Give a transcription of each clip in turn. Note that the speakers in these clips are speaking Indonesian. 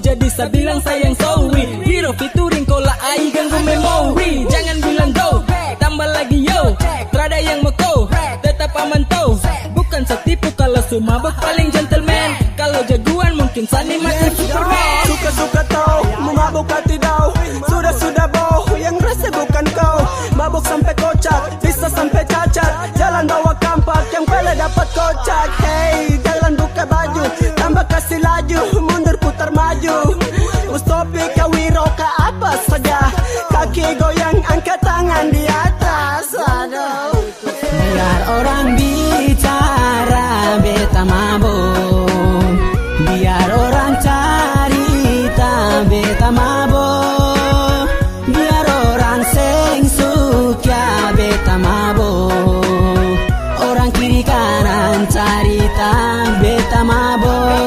jadi saya bilang sayang sorry. Hero featuring kola ai ganggu memori. Jangan bilang go, tambah lagi yo. Trada yang mau go, tetap aman tau. Bukan setipu kalau sumabok paling gentleman. Kalau jagoan mungkin Sani macam Superman. Suka-suka tau, memabuk hati daw. Sudah-sudah boh, yang rasa bukan kau. Mabuk sampai kocak, bisa sampai cacat. Jalan bawa kampak, yang pala dapat kocak. Hey, jalan buka baju, tambah kasih laju. Mundur putar maju, Mustopi kawiro ka apa saja. Kaki goyang, angkat tangan di atas. Aduh. Biar orang bicara beta mabok, biar orang cerita beta mabok, biar orang seng suka beta mabok, orang kiri kanan cerita beta mabok.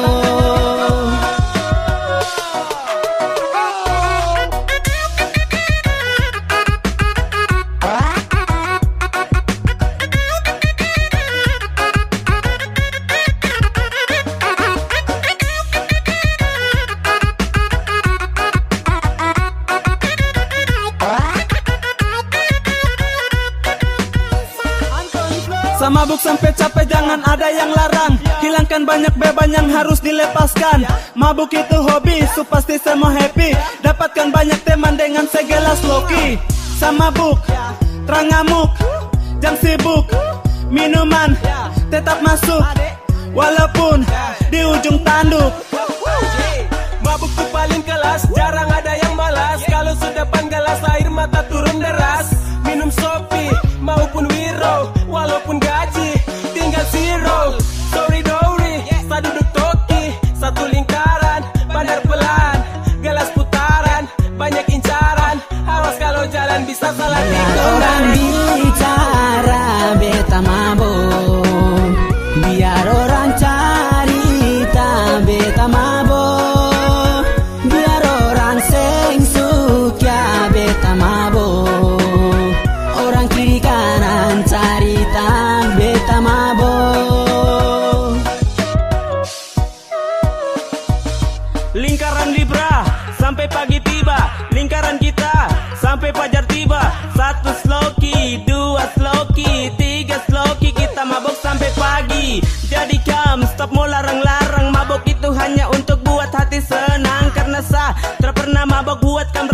Mabuk sampai capek jangan ada yang larang. Hilangkan banyak beban yang harus dilepaskan. Mabuk itu hobi, so pasti semua happy. Dapatkan banyak teman dengan segelas loki. Sama buk, terang ngamuk, jam sibuk. Minuman tetap masuk, walaupun di ujung tanduk. Mabuk tuh paling kelas, jarang ada yang malas. Kalau sudah panggalas air mata turun deras. Minum sopi maupun wiro, walaupun gaji tinggal zero. Sorry dori, saya duduk toki, satu lingkaran, bandar pelan, gelas putaran, banyak incaran. Awas kalau jalan bisa salah biar orang bicara beta mabok, biar orang cerita beta mabok, biar orang seng suka beta mabok, orang kiri kanan cerita beta mabok. Lingkaran Libra sampai pagi tiba, lingkaran kita sampai fajar tiba. 1 sloki, 2 sloki, 3 sloki, kita mabok sampai pagi. Jadi kam stop mau larang-larang. Mabok itu hanya untuk buat hati senang, karena tak pernah mabok buat kam